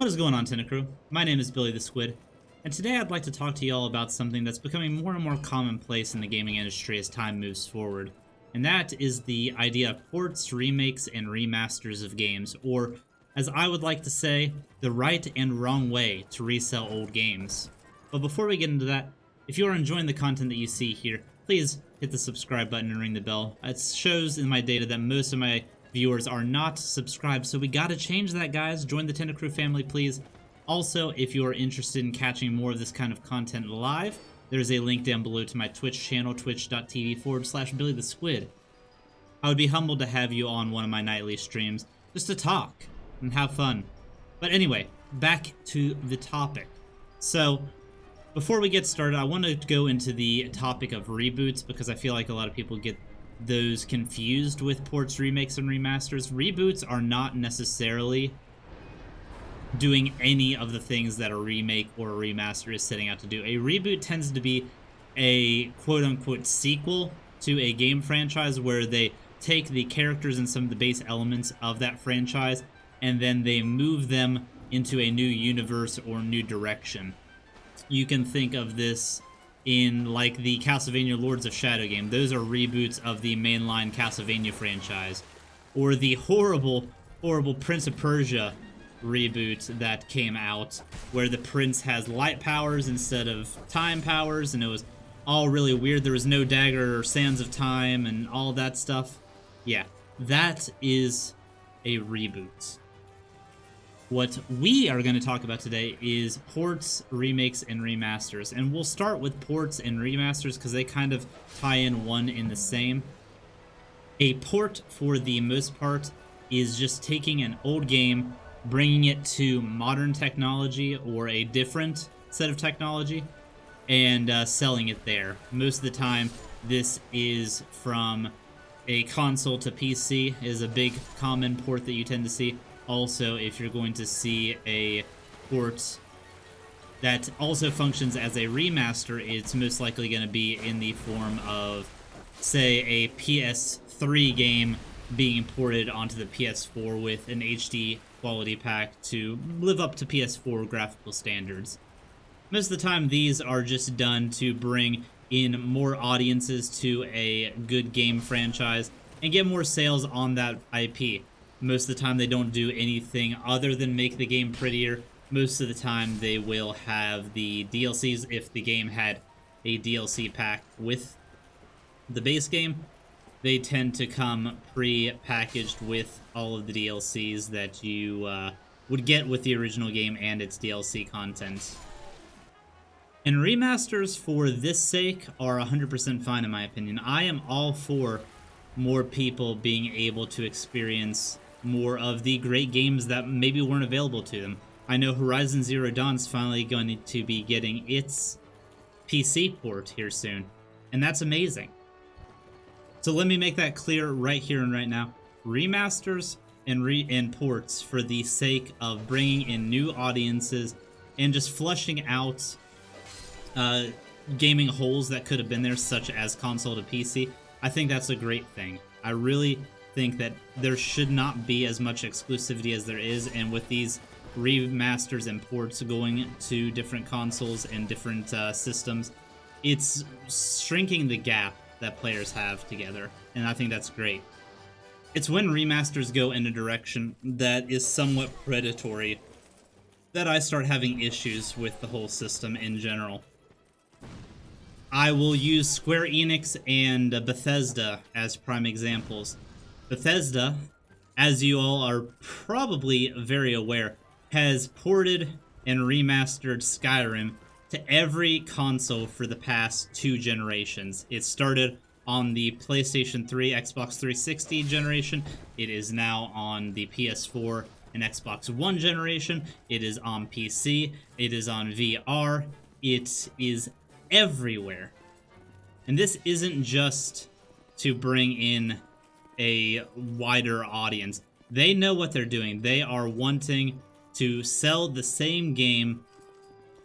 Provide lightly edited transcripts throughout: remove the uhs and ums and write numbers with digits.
What is going on, Tentacrew? My name is Billy the Squid, and today I'd like to talk to y'all about something that's becoming more and more commonplace in the gaming industry as time moves forward, and that is the idea of ports, remakes, and remasters of games, or, as I would like to say, the right and wrong way to resell old games. But before we get into that, if you are enjoying the content that you see here, please hit the subscribe button and ring the bell. It shows in my data that most of my viewers are not subscribed, so we gotta change that, guys. Join the Tentacrew family, please. Also, if you are interested in catching more of this kind of content live, there's a link down below to my Twitch channel, twitch.tv/Billy the Squid. I would be humbled to have you on one of my nightly streams, just to talk and have fun. But anyway, back to the topic. So, before we get started, I want to go into the topic of reboots, because I feel like a lot of people get those confused with ports, remakes, and remasters. Reboots are not necessarily doing any of the things that a remake or a remaster is setting out to do. A reboot tends to be a quote-unquote sequel to a game franchise where they take the characters and some of the base elements of that franchise and then they move them into a new universe or new direction. You can think of this in like the Castlevania Lords of Shadow game. Those are reboots of the mainline Castlevania franchise. Or the horrible Prince of Persia reboot that came out, where the prince has light powers instead of time powers, and it was all really weird. There was no dagger or sands of time and all that stuff. Yeah, that is a reboot. What we are going to talk about today is ports, remakes, and remasters. And we'll start with ports and remasters because they kind of tie in one in the same. A port, for the most part, is just taking an old game, bringing it to modern technology or a different set of technology, and selling it there. Most of the time, this is from a console to PC, is a big common port that you tend to see. Also, if you're going to see a port that also functions as a remaster, it's most likely going to be in the form of, say, a PS3 game being ported onto the PS4 with an HD quality pack to live up to PS4 graphical standards. Most of the time, these are just done to bring in more audiences to a good game franchise and get more sales on that IP. Most of the time, they don't do anything other than make the game prettier. Most of the time, they will have the DLCs. If the game had a DLC pack with the base game, they tend to come pre-packaged with all of the DLCs that you would get with the original game and its DLC content. And remasters, for this sake, are 100% fine in my opinion. I am all for more people being able to experience more of the great games that maybe weren't available to them. I know Horizon Zero Dawn's finally going to be getting its PC port here soon, and that's amazing. So let me make that clear right here and right now. Remasters and ports for the sake of bringing in new audiences and just flushing out gaming holes that could have been there, such as console to PC. I think that's a great thing. I really think that there should not be as much exclusivity as there is, and with these remasters and ports going to different consoles and different systems, it's shrinking the gap that players have together, and I think that's great. It's when remasters go in a direction that is somewhat predatory that I start having issues with the whole system in general. I will use Square Enix and Bethesda as prime examples. Bethesda, as you all are probably very aware, has ported and remastered Skyrim to every console for the past 2 generations. It started on the PlayStation 3, Xbox 360 generation. It is now on the PS4 and Xbox One generation. It is on PC. It is on VR. It is everywhere. And this isn't just to bring in a wider audience. They know what they're doing. They are wanting to sell the same game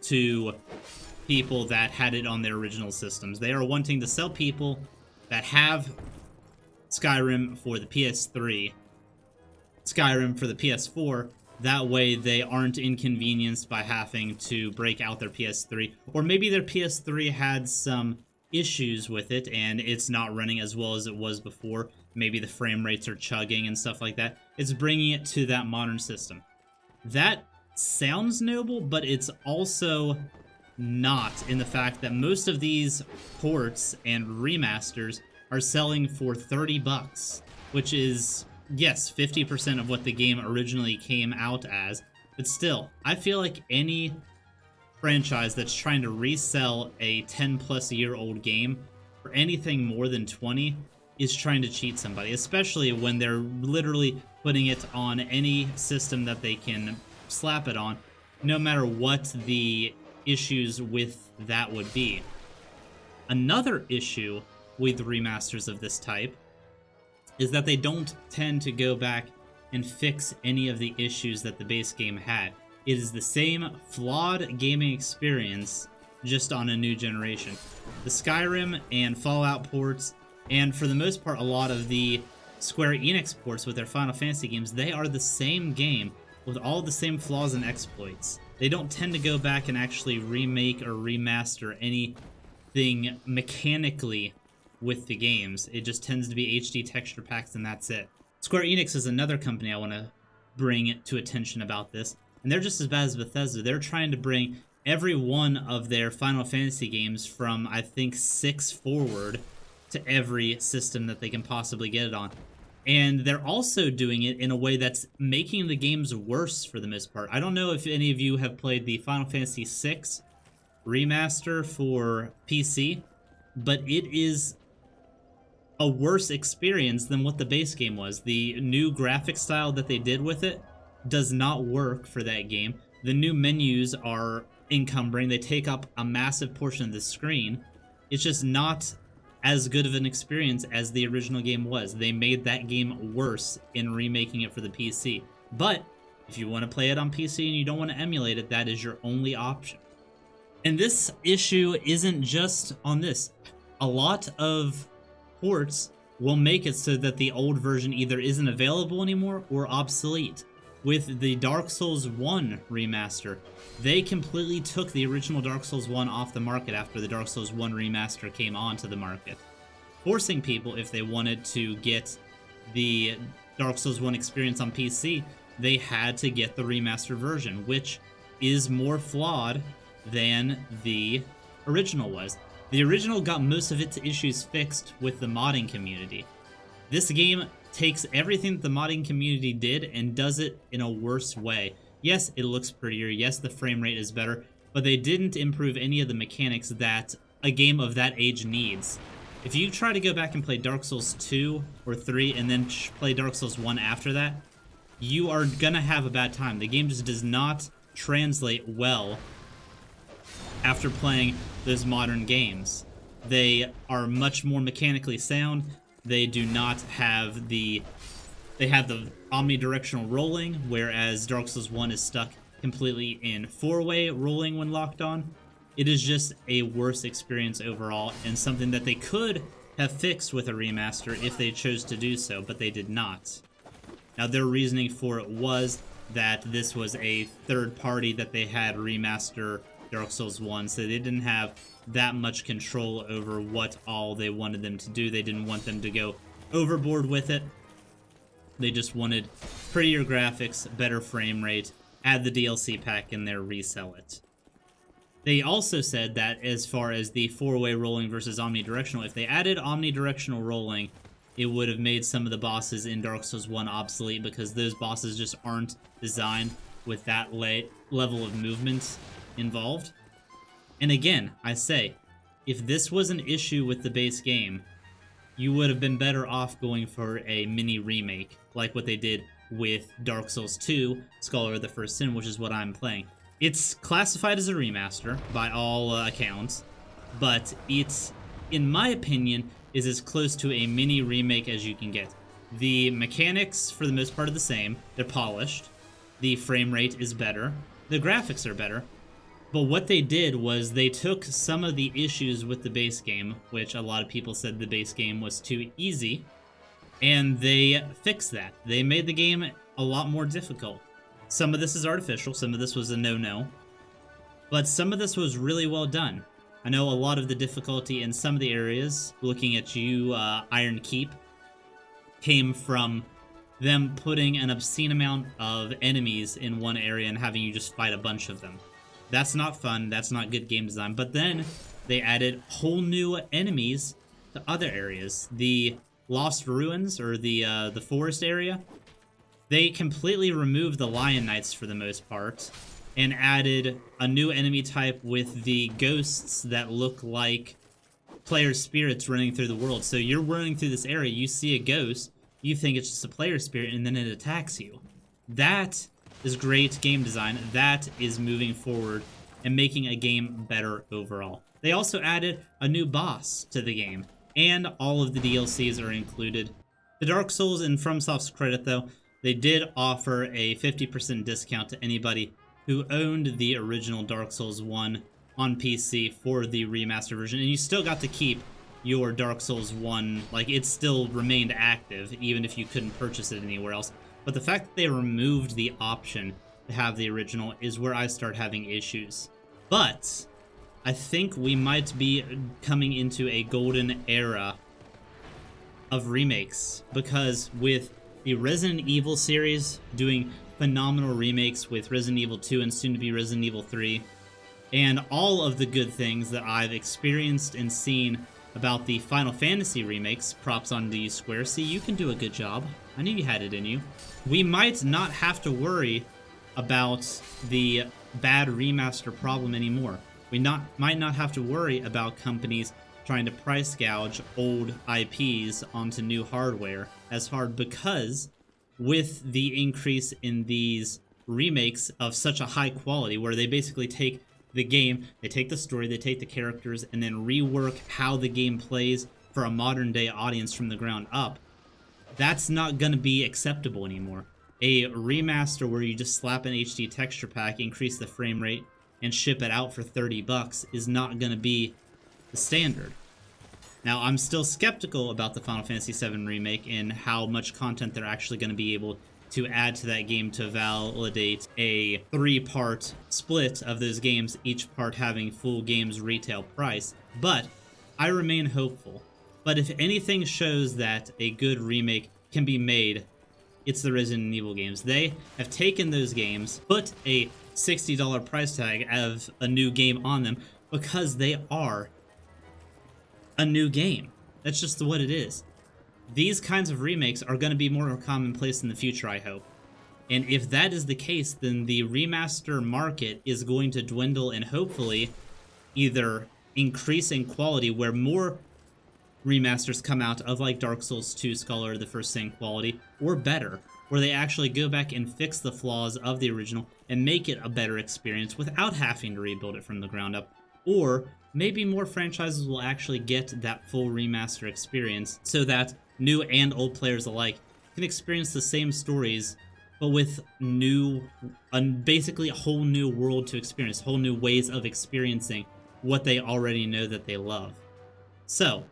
to people that had it on their original systems. They are wanting to sell people that have Skyrim for the PS3, Skyrim for the PS4, That way they aren't inconvenienced by having to break out their PS3. Or maybe their PS3 had some issues with it and it's not running as well as it was before. Maybe the frame rates are chugging and stuff like that. It's bringing it to that modern system. That sounds noble, but it's also not, in the fact that most of these ports and remasters are selling for $30, which is, yes, 50% of what the game originally came out as, but still, I feel like any franchise that's trying to resell a 10-plus-year-old game for anything more than 20 is trying to cheat somebody, especially when they're literally putting it on any system that they can slap it on, no matter what the issues with that would be. Another issue with remasters of this type is that they don't tend to go back and fix any of the issues that the base game had. It is the same flawed gaming experience, just on a new generation. The Skyrim and Fallout ports, and for the most part a lot of the Square Enix ports with their Final Fantasy games, they are the same game with all the same flaws and exploits. They don't tend to go back and actually remake or remaster anything mechanically with the games. It just tends to be HD texture packs and that's it. Square Enix is another company I want to bring to attention about this, and they're just as bad as Bethesda. They're trying to bring every one of their Final Fantasy games from, I think, 6 forward to every system that they can possibly get it on. And they're also doing it in a way that's making the games worse for the most part. I don't know if any of you have played the Final Fantasy VI remaster for PC, but it is a worse experience than what the base game was. The new graphic style that they did with it does not work for that game. The new menus are encumbering. They take up a massive portion of the screen. It's just not as good of an experience as the original game was. They made that game worse in remaking it for the PC. But if you want to play it on PC and you don't want to emulate it, that is your only option. And this issue isn't just on this. A lot of ports will make it so that the old version either isn't available anymore or obsolete. With the Dark Souls 1 remaster, they completely took the original Dark Souls 1 off the market after the Dark Souls 1 remaster came onto the market, forcing people, if they wanted to get the Dark Souls 1 experience on PC, they had to get the remastered version, which is more flawed than the original was. The original got most of its issues fixed with the modding community. This game takes everything that the modding community did and does it in a worse way. Yes, it looks prettier. Yes, the frame rate is better, but they didn't improve any of the mechanics that a game of that age needs. If you try to go back and play Dark Souls 2 or 3 and then play Dark Souls 1 after that, you are gonna have a bad time. The game just does not translate well after playing those modern games. They are much more mechanically sound. They do not have the... They have the omnidirectional rolling, whereas Dark Souls 1 is stuck completely in 4-way rolling when locked on. It is just a worse experience overall, and something that they could have fixed with a remaster if they chose to do so, but they did not. Now, their reasoning for it was that this was a third party that they had remaster Dark Souls 1, so they didn't have that much control over what all they wanted them to do. They didn't want them to go overboard with it. They just wanted prettier graphics, better frame rate, add the DLC pack in there, resell it. They also said that as far as the 4-way rolling versus omnidirectional, if they added omnidirectional rolling, it would have made some of the bosses in Dark Souls 1 obsolete, because those bosses just aren't designed with that level of movement involved. And again, I say, if this was an issue with the base game, you would have been better off going for a mini remake, like what they did with Dark Souls 2, Scholar of the First Sin, which is what I'm playing. It's classified as a remaster by all accounts, but it's, in my opinion, is as close to a mini remake as you can get. The mechanics, for the most part, are the same. They're polished. The frame rate is better. The graphics are better. But what they did was they took some of the issues with the base game, which a lot of people said the base game was too easy, and they fixed that. They made the game a lot more difficult. Some of this is artificial, some of this was a no-no, but some of this was really well done. I know a lot of the difficulty in some of the areas, looking at you, Iron Keep, came from them putting an obscene amount of enemies in one area and having you just fight a bunch of them. That's not fun, that's not good game design, but then they added whole new enemies to other areas. The Lost Ruins, or the forest area, they completely removed the Lion Knights for the most part, and added a new enemy type with the ghosts that look like player spirits running through the world. So you're running through this area, you see a ghost, you think it's just a player spirit, and then it attacks you. That is great game design. That is moving forward and making a game better overall. They also added a new boss to the game, and all of the DLCs are included. The Dark Souls, and FromSoft's credit though, they did offer a 50% discount to anybody who owned the original Dark Souls 1 on PC for the remaster version, and you still got to keep your Dark Souls 1, like it still remained active even if you couldn't purchase it anywhere else. But the fact that they removed the option to have the original is where I start having issues. But I think we might be coming into a golden era of remakes, because with the Resident Evil series doing phenomenal remakes with Resident Evil 2 and soon to be Resident Evil 3, and all of the good things that I've experienced and seen about the Final Fantasy remakes, props on D Square. See, you can do a good job. I knew you had it in you. We might not have to worry about the bad remaster problem anymore. We might not have to worry about companies trying to price gouge old IPs onto new hardware as hard, because with the increase in these remakes of such a high quality, where they basically take the game, they take the story, they take the characters, and then rework how the game plays for a modern day audience from the ground up, that's not going to be acceptable anymore. A remaster where you just slap an HD texture pack, increase the frame rate, and ship it out for $30 is not going to be the standard. Now, I'm still skeptical about the Final Fantasy VII Remake and how much content they're actually going to be able to add to that game to validate a 3-part split of those games, each part having full game's retail price. But I remain hopeful. But if anything shows that a good remake can be made, it's the Resident Evil games. They have taken those games, put a $60 price tag of a new game on them, because they are a new game. That's just what it is. These kinds of remakes are going to be more commonplace in the future, I hope. And if that is the case, then the remaster market is going to dwindle and hopefully either increase in quality, where more remasters come out of like Dark Souls 2 Scholar, the first same quality, or better, where they actually go back and fix the flaws of the original and make it a better experience without having to rebuild it from the ground up. Or maybe more franchises will actually get that full remaster experience, so that new and old players alike can experience the same stories, but with basically a whole new world to experience, whole new ways of experiencing what they already know that they love. So,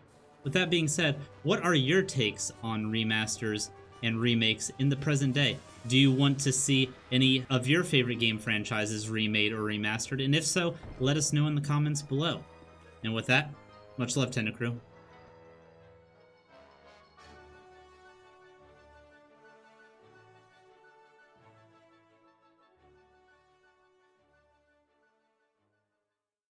with that being said, what are your takes on remasters and remakes in the present day? Do you want to see any of your favorite game franchises remade or remastered? And if so, let us know in the comments below. And with that, much love, Tenda Crew.